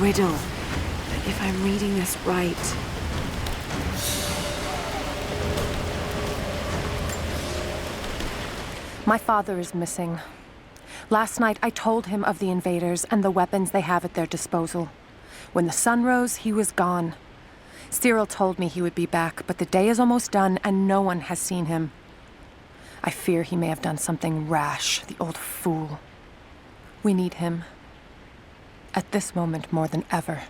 riddle. But if I'm reading this right... My father is missing. Last night, I told him of the invaders and the weapons they have at their disposal. When the sun rose, he was gone. Cyril told me he would be back, but the day is almost done and no one has seen him. I fear he may have done something rash, the old fool. We need him. At this moment more than ever.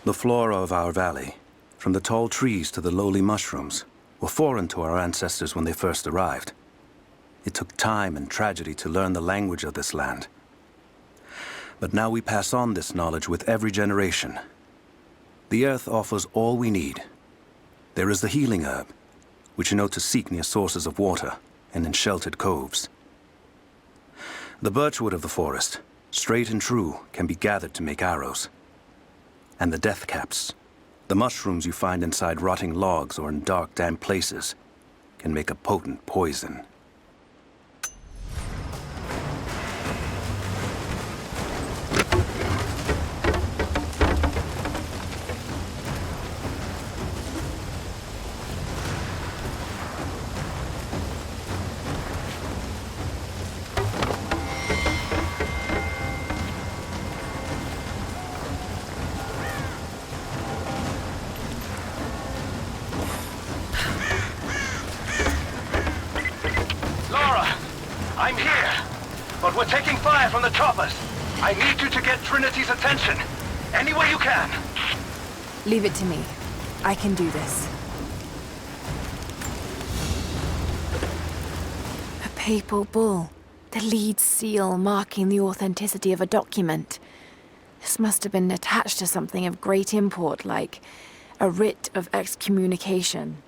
The flora of our valley, from the tall trees to the lowly mushrooms, were foreign to our ancestors when they first arrived. It took time and tragedy to learn the language of this land. But now we pass on this knowledge with every generation. The earth offers all we need. There is the healing herb, which you know to seek near sources of water and in sheltered coves. The birchwood of the forest, straight and true, can be gathered to make arrows. And the death caps, the mushrooms you find inside rotting logs or in dark, damp places, can make a potent poison. I'm here, but we're taking fire from the choppers. I need you to get Trinity's attention. Any way you can. Leave it to me. I can do this. A papal bull. The lead seal marking the authenticity of a document. This must have been attached to something of great import, like a writ of excommunication.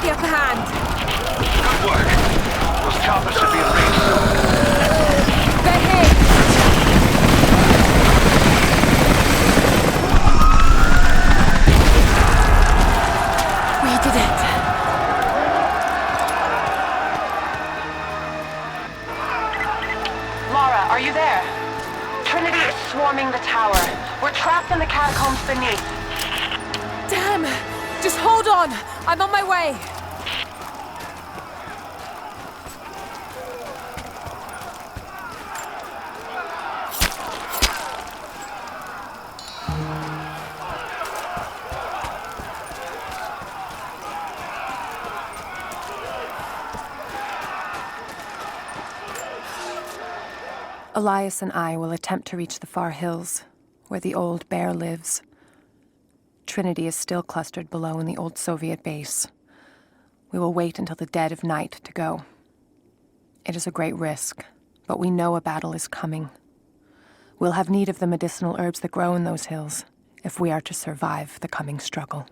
the upper hand. Good work. Those choppers should be in range soon. They're hit! We did it. Lara, are you there? Trinity is swarming the tower. We're trapped in the catacombs beneath. Damn! Just hold on! I'm on my way! Elias and I will attempt to reach the far hills, where the old bear lives. Trinity is still clustered below in the old Soviet base. We will wait until the dead of night to go. It is a great risk, but we know a battle is coming. We'll have need of the medicinal herbs that grow in those hills, if we are to survive the coming struggle.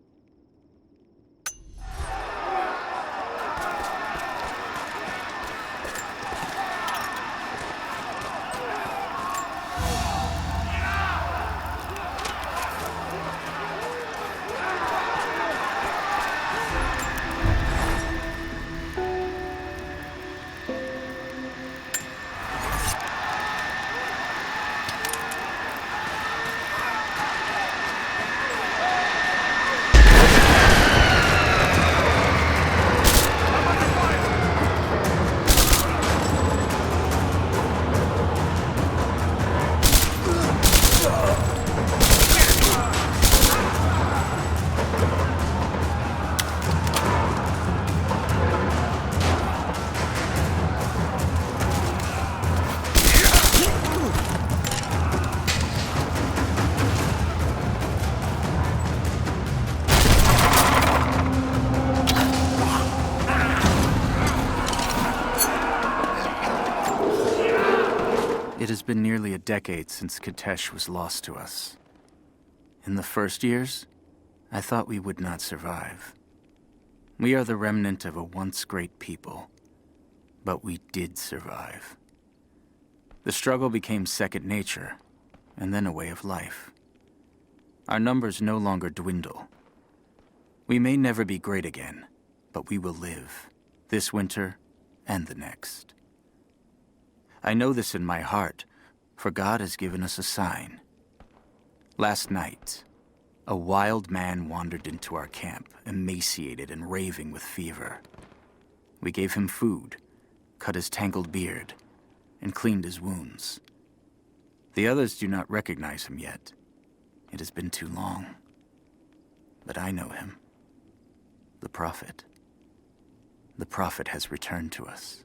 It has been nearly a decade since Kitesh was lost to us. In the first years, I thought we would not survive. We are the remnant of a once great people, but we did survive. The struggle became second nature, and then a way of life. Our numbers no longer dwindle. We may never be great again, but we will live, this winter and the next. I know this in my heart, for God has given us a sign. Last night, a wild man wandered into our camp, emaciated and raving with fever. We gave him food, cut his tangled beard, and cleaned his wounds. The others do not recognize him yet. It has been too long. But I know him. The Prophet. The Prophet has returned to us.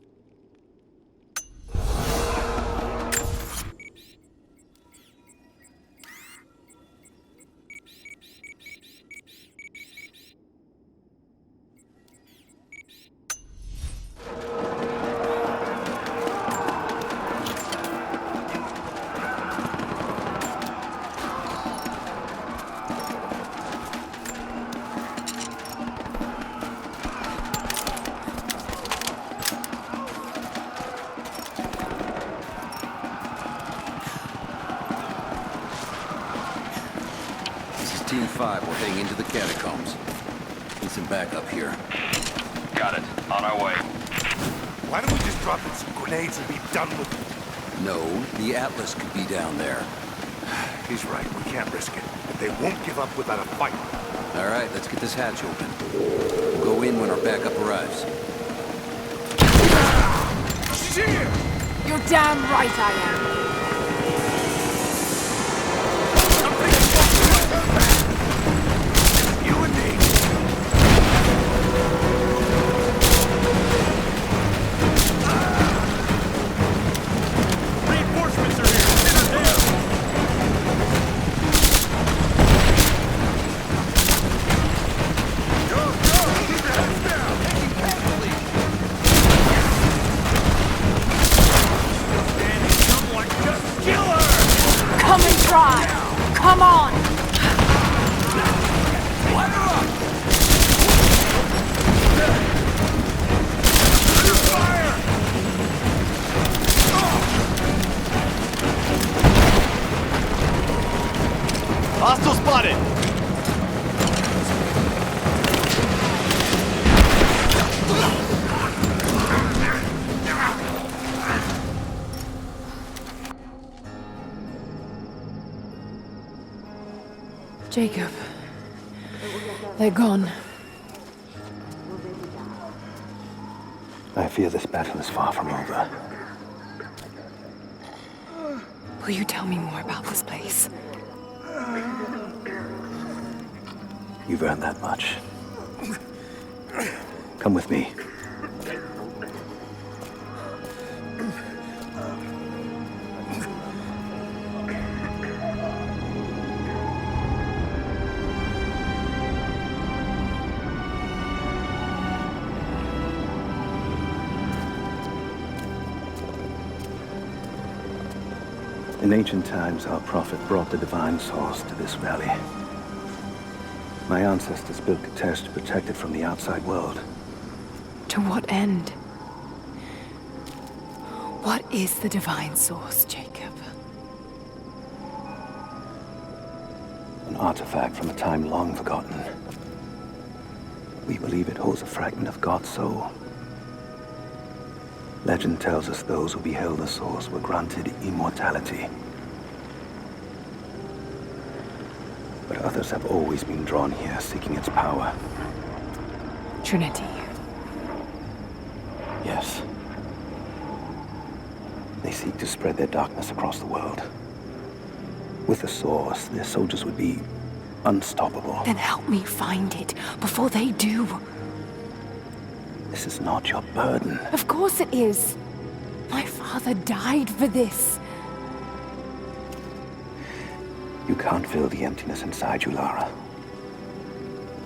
Team 5, we're heading into the catacombs. Need some backup here. Got it. On our way. Why don't we just drop in some grenades and be done with it? No, the Atlas could be down there. He's right, we can't risk it. They won't give up without a fight. All right, let's get this hatch open. We'll go in when our backup arrives. Shit! You're damn right I am. You and me. Reinforcements are here. Hit her down. Go, go! Keep your heads down. Taking casualty. Standing someone, just kill her. Come and try. Come on. Light her up. Hostile spotted! Jacob. They're gone. I fear this battle is far from over. Will you tell me more about this place? You've earned that much. Come with me. In ancient times, our prophet brought the divine source to this valley. My ancestors built Katesh to protect it from the outside world. To what end? What is the divine source, Jacob? An artifact from a time long forgotten. We believe it holds a fragment of God's soul. Legend tells us those who beheld the source were granted immortality. But others have always been drawn here, seeking its power. Trinity. Yes. They seek to spread their darkness across the world. With the source, their soldiers would be unstoppable. Then help me find it before they do. This is not your burden. Of course it is. My father died for this. You can't fill the emptiness inside you, Lara.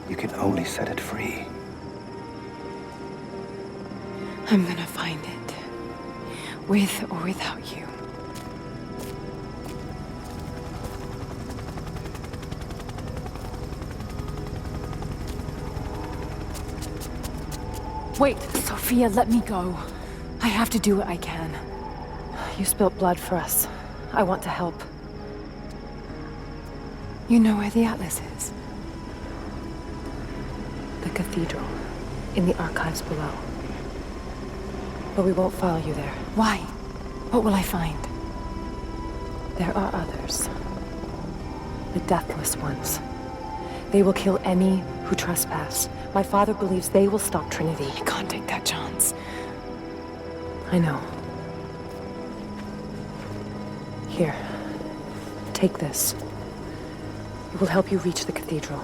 You can only set it free. I'm gonna find it. With or without you. Wait, Sophia, let me go. I have to do what I can. You spilt blood for us. I want to help. You know where the Atlas is? The cathedral. In the archives below. But we won't follow you there. Why? What will I find? There are others. The Deathless Ones. They will kill any who trespass. My father believes they will stop Trinity. I can't take that chance. I know. Here. Take this. It will help you reach the cathedral.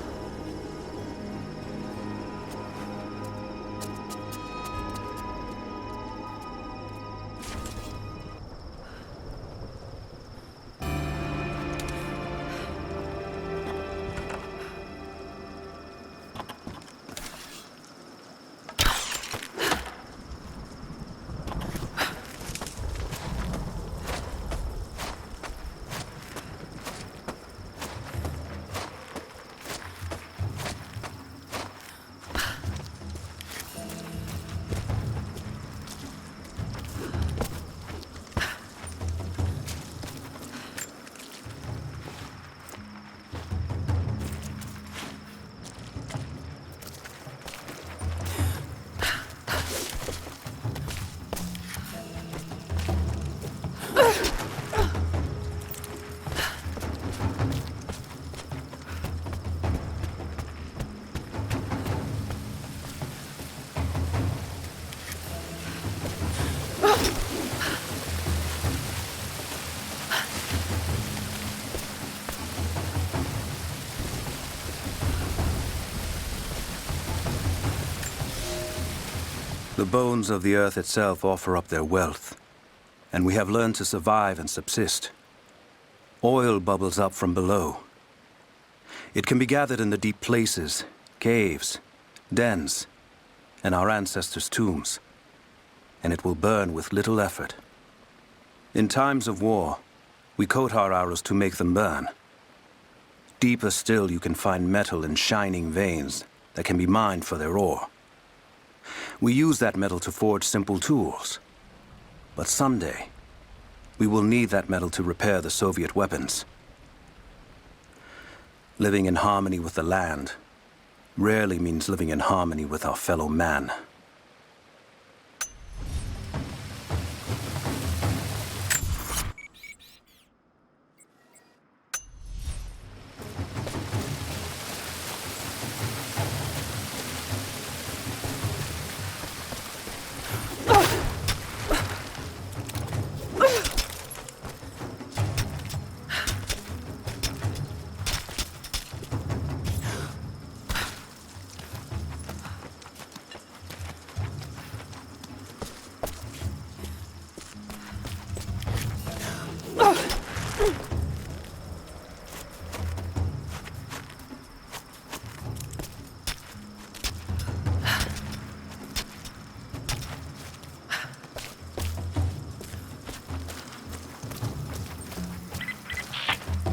The bones of the earth itself offer up their wealth, and we have learned to survive and subsist. Oil bubbles up from below. It can be gathered in the deep places, caves, dens, and our ancestors' tombs, and it will burn with little effort. In times of war, we coat our arrows to make them burn. Deeper still, you can find metal in shining veins that can be mined for their ore. We use that metal to forge simple tools. But someday, we will need that metal to repair the Soviet weapons. Living in harmony with the land rarely means living in harmony with our fellow man.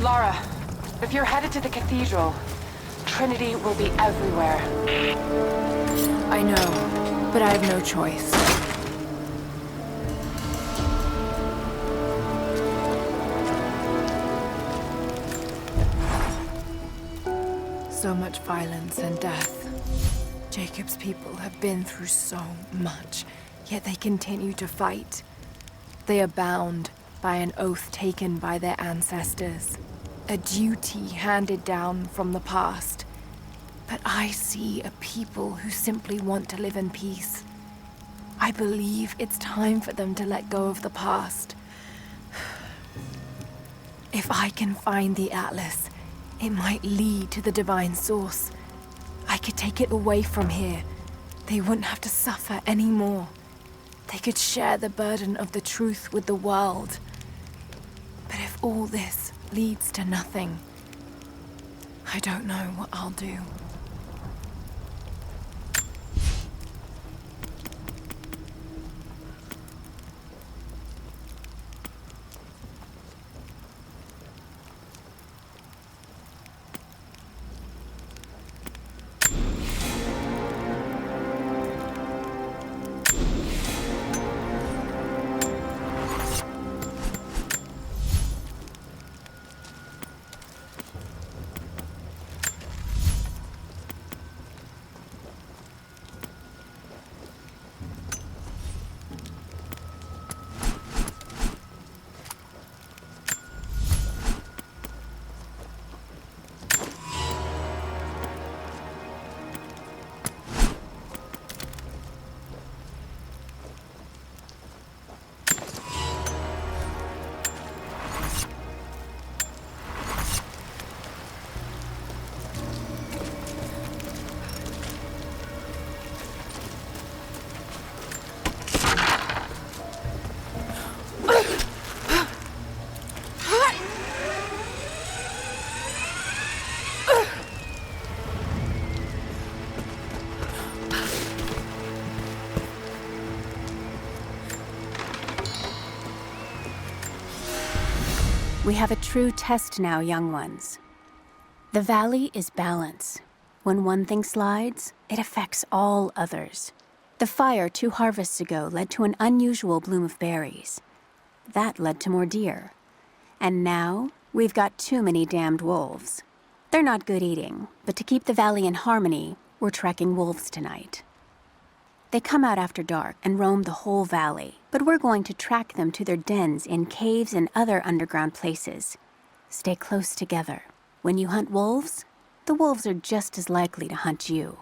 Lara, if you're headed to the cathedral, Trinity will be everywhere. I know, but I have no choice. So much violence and death. Jacob's people have been through so much, yet they continue to fight. They are bound by an oath taken by their ancestors, a duty handed down from the past. But I see a people who simply want to live in peace. I believe it's time for them to let go of the past. If I can find the Atlas, it might lead to the divine source. I could take it away from here. They wouldn't have to suffer anymore. They could share the burden of the truth with the world. But if all this leads to nothing, I don't know what I'll do. We have a true test now, young ones. The valley is balance. When one thing slides, it affects all others. The fire 2 harvests ago led to an unusual bloom of berries. That led to more deer. And now, we've got too many damned wolves. They're not good eating, but to keep the valley in harmony, we're tracking wolves tonight. They come out after dark and roam the whole valley, but we're going to track them to their dens in caves and other underground places. Stay close together. When you hunt wolves, the wolves are just as likely to hunt you.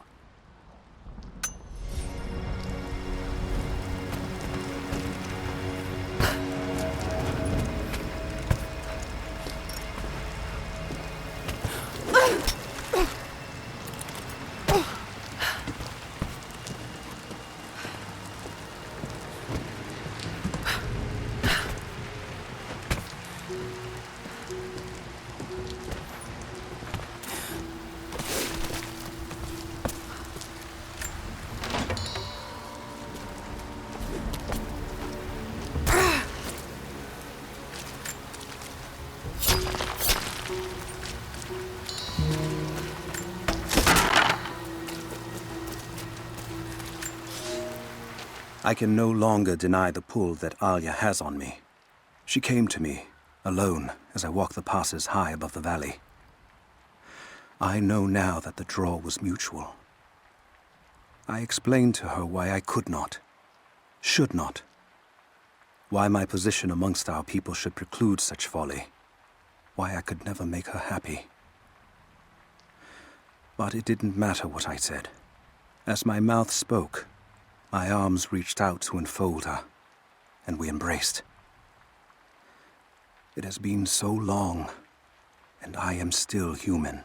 I can no longer deny the pull that Alia has on me. She came to me, alone, as I walked the passes high above the valley. I know now that the draw was mutual. I explained to her why I could not, should not, why my position amongst our people should preclude such folly, why I could never make her happy. But it didn't matter what I said. As my mouth spoke, my arms reached out to enfold her, and we embraced. It has been so long, and I am still human.